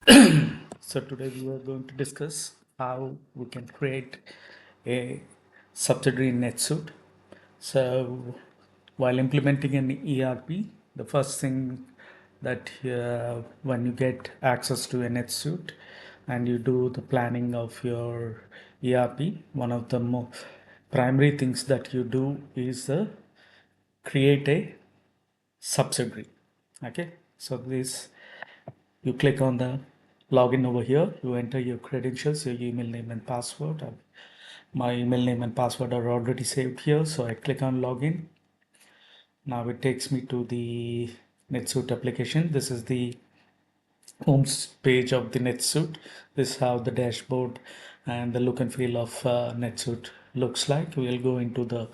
So today we are going to discuss how we can create a subsidiary in NetSuite. So while implementing an ERP, the first thing that when you get access to a NetSuite and you do the planning of your ERP, one of the primary things that you do is create a subsidiary. Okay, so this you click on the login over here, you enter your credentials, your email name and password. My email name and password are already saved here, so I click on login. Now it takes me to the NetSuite application. This is the home page of the NetSuite. This is how the dashboard and the look and feel of NetSuite looks like. We'll go into the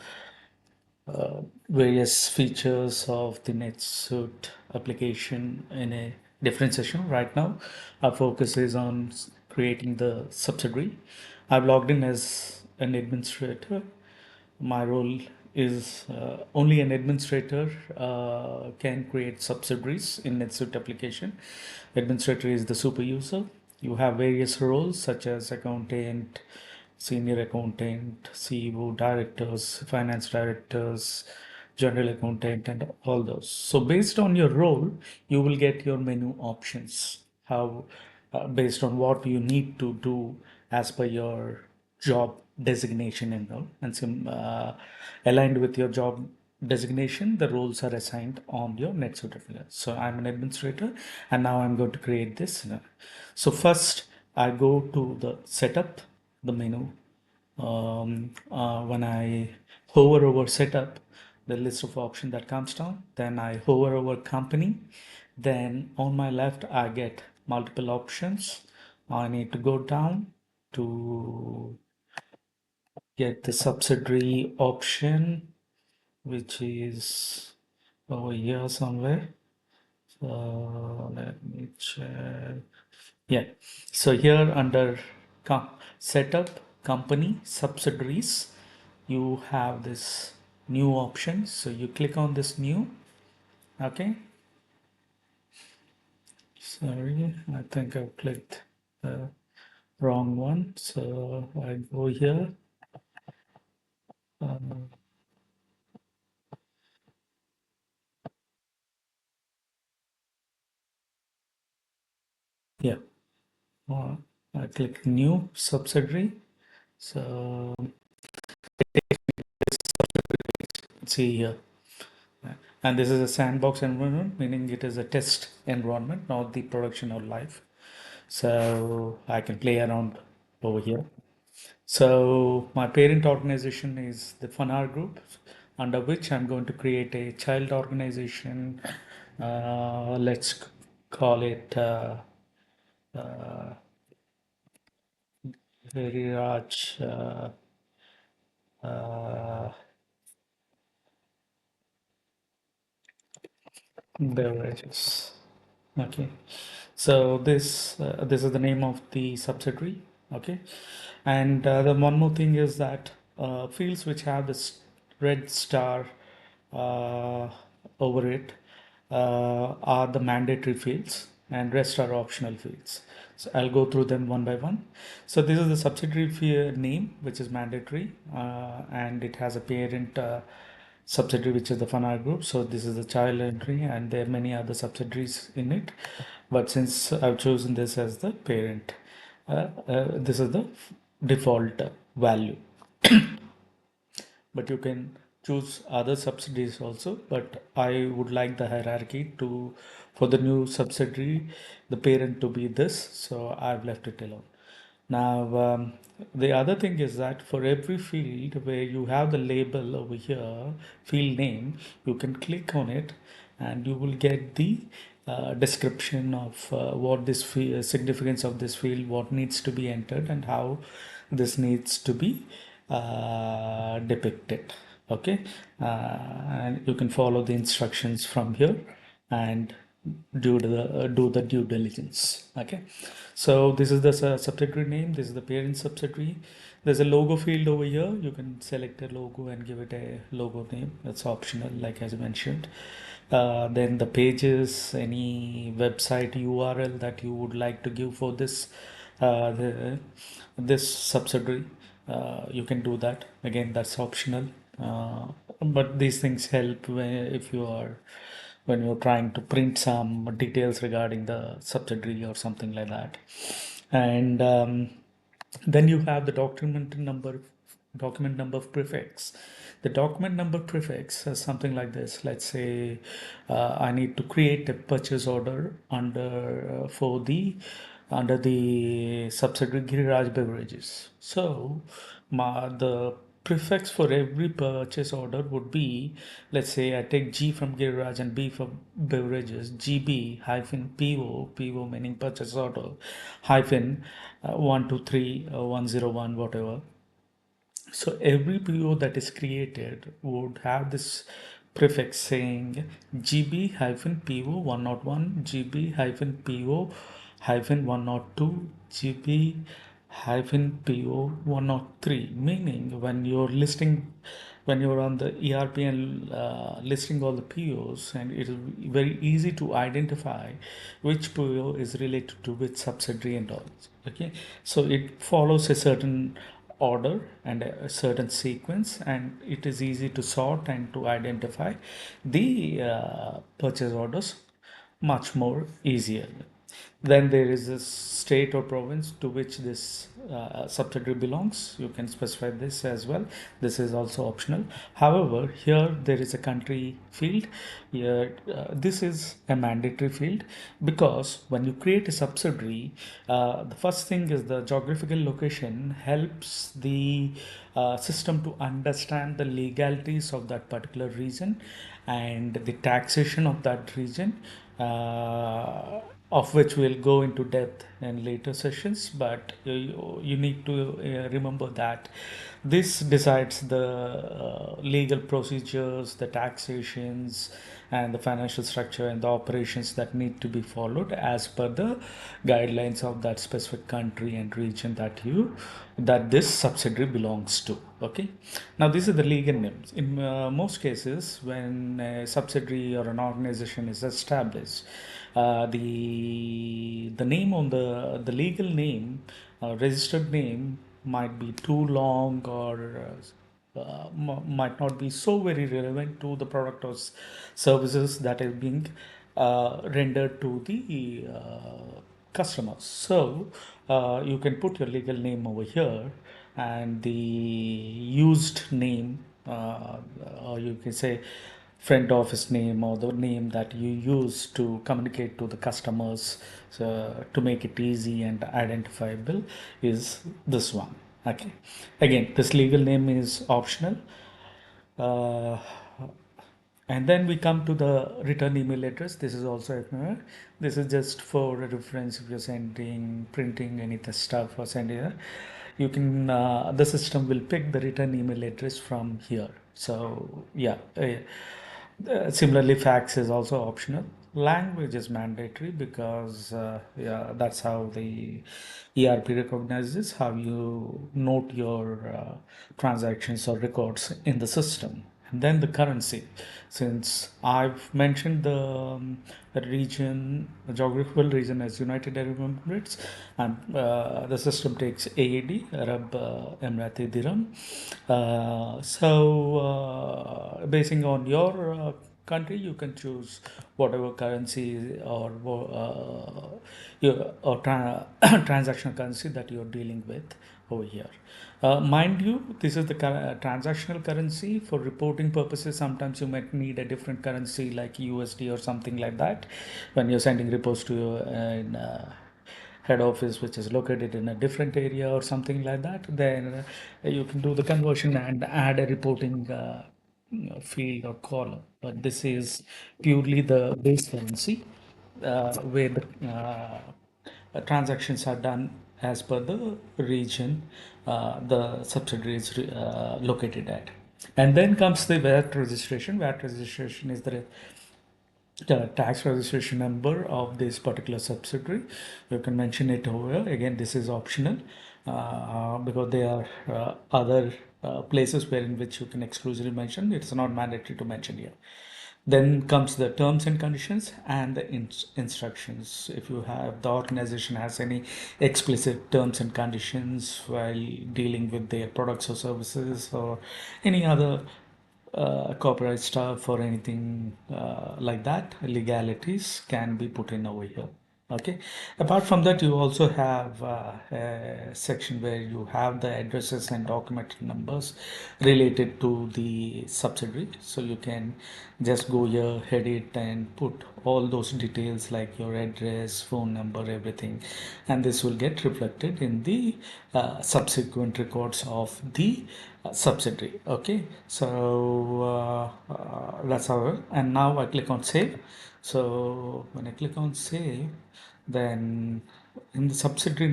various features of the NetSuite application in a different session. Right now, our focus is on creating the subsidiary. I've logged in as an administrator. My role is only an administrator can create subsidiaries in NetSuite application. Administrator is the super user. You have various roles such as accountant, senior accountant, CEO, directors, finance directors, general accountant, and all those. So based on your role, you will get your menu options. How based on what you need to do as per your job designation and all, and aligned with your job designation, the roles are assigned on your NetSuite affiliate. So I'm an administrator, and now I'm going to create this. So first, I go to the setup, the menu. When I hover over setup, the list of options that comes down, then I hover over company, then on my left I get multiple options. I need to go down to get the subsidiary option, which is over here somewhere. So let me check. Yeah, so here under setup company subsidiaries, you have this new option. So you click on this new. Okay, sorry, I think I've clicked the wrong one. So I go here. Um, yeah, uh, I click new subsidiary. So see here. And this is a sandbox environment, meaning it is a test environment, not the production or live. So I can play around over here. So my parent organization is the Funar Group, under which I'm going to create a child organization. Let's call it uh, Raj uh, Beverages. Okay, so this is the name of the subsidiary. Okay, and the one more thing is that fields which have this red star uh, over it are the mandatory fields, and rest are optional fields. So I'll go through them one by one. So this is the subsidiary name, which is mandatory, and it has a parent subsidiary, which is the Funar Group. So this is the child entry, and there are many other subsidiaries in it. But since I've chosen this as the parent, this is the default value. But you can choose other subsidiaries also, but I would like the hierarchy to for the new subsidiary, the parent to be this, so I've left it alone. Now the other thing is that for every field where you have the label over here, field name, you can click on it and you will get the description of what this significance of this field, what needs to be entered, and how this needs to be depicted. Okay, and you can follow the instructions from here and do the due diligence. Okay, so this is the subsidiary name, this is the parent subsidiary. There's a logo field over here. You can select a logo and give it a logo name. That's optional, like as I mentioned. then the pages, any website URL that you would like to give for this subsidiary, you can do that. Again, that's optional. uh, but these things help if you are when you're trying to print some details regarding the subsidiary or something like that. And then you have the document number prefix. The document number prefix is something like this. Let's say I need to create a purchase order under the subsidiary Giriraj Beverages. So the prefix for every purchase order would be, let's say I take G from Giriraj and B from beverages, GB hyphen PO meaning purchase order, hyphen 123 101 whatever. So every PO that is created would have this prefix saying GB hyphen PO 101, GB hyphen PO hyphen 102, GB hyphen PO 103, meaning when you're on the ERP and listing all the POs, and it is very easy to identify which PO is related to which subsidiary and all. Okay, so it follows a certain order and a certain sequence, and it is easy to sort and to identify the purchase orders much more easier. Then there is a state or province to which this subsidiary belongs. You can specify this as well. This is also optional. However, here there is a country field. Here, this is a mandatory field, because when you create a subsidiary, the first thing is the geographical location helps the system to understand the legalities of that particular region and the taxation of that region. Of which we'll go into depth in later sessions, but you need to remember that this decides the legal procedures, the taxations, and the financial structure and the operations that need to be followed as per the guidelines of that specific country and region that this subsidiary belongs to. Okay, now these are the legal names. In most cases, when a subsidiary or an organization is established, the name on the legal name, registered name, might be too long, or might not be so very relevant to the product or services that is being rendered to the customers. So you can put your legal name over here, and the used name, or you can say front office name, or the name that you use to communicate to the customers, so to make it easy and identifiable, is this one. Okay, again, this legal name is optional. uh, and then we come to the return email address. This is also ignored. This is just for a reference. If you're sending, printing any stuff or sending, you can, the system will pick the return email address from here. So yeah, similarly, fax is also optional. Language is mandatory, because yeah, that's how the ERP recognizes how you note your transactions or records in the system. And then the currency. Since I've mentioned the region, the geographical region, as United Arab Emirates, and the system takes AED, Arab Emirati Dirham. Basing on your country, you can choose whatever currency or transactional currency that you're dealing with over here. Mind you, this is the transactional currency. For reporting purposes, sometimes you might need a different currency like USD or something like that when you're sending reports to your head office, which is located in a different area or something like that. Then you can do the conversion and add a reporting field or column. But this is purely the base currency, where the transactions are done as per the region the subsidiary is located at. And then comes the VAT registration. VAT registration is the tax registration number of this particular subsidiary. You can mention it over here. Again, this is optional, because there are other places where in which you can exclusively mention. It's not mandatory to mention here. Then comes the terms and conditions and the instructions. If you have the organization has any explicit terms and conditions while dealing with their products or services or any other copyright stuff or anything like that, legalities can be put in over here. Okay. Apart from that, you also have a section where you have the addresses and document numbers related to the subsidiary. So you can just go here, edit, and put all those details like your address, phone number, everything, and this will get reflected in the subsequent records of the subsidiary. Okay, so that's how. And now I click on save. So when I click on save, then in the subsidiary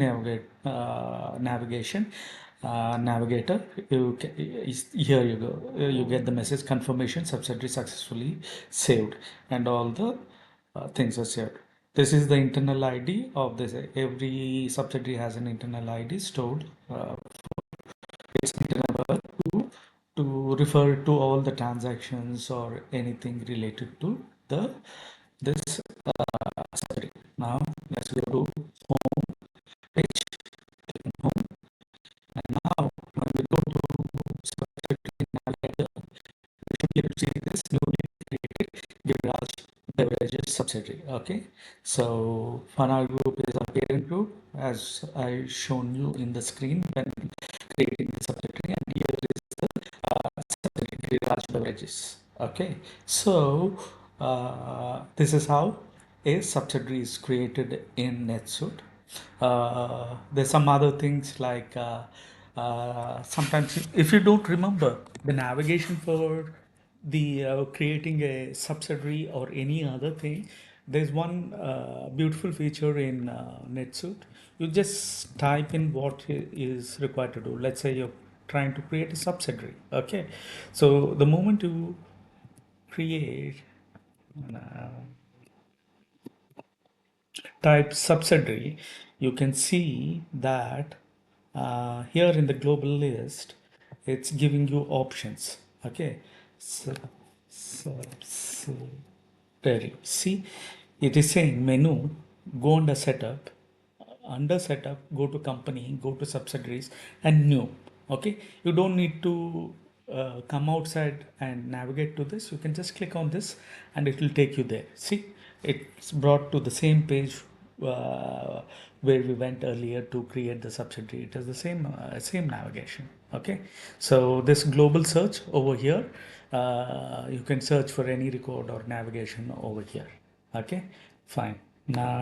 navigation navigator, here you go, you get the message confirmation subsidiary successfully saved, and all the things are saved. This is the internal ID of this. Every subsidiary has an internal ID stored. Its internal to refer to all the transactions or anything related to the this subsidiary. Now let's go to home page. Home. And now when we go to subsidiary navigator, we should be able to see this newly created Giriraj beverages subsidiary. Okay, so Fana Group is a parent group, as I shown you in the screen when creating the subsidiary, and here is the subsidiary Giriraj beverages. Okay, so this is how a subsidiary is created in NetSuite. There's some other things like sometimes if you don't remember the navigation for the creating a subsidiary or any other thing, there's one beautiful feature in NetSuite. You just type in what is required to do. Let's say you're trying to create a subsidiary. Okay, so the moment you create uh, type subsidiary, you can see that here in the global list, it's giving you options. Okay, so subsidiary. See, it is saying menu, go under setup, go to company, go to subsidiaries, and new. Okay, you don't need to come outside and navigate to this. You can just click on this and it will take you there. See, it's brought to the same page where we went earlier to create the subsidiary. It is the same navigation. Okay, so this global search over here, you can search for any record or navigation over here. Okay, fine. Now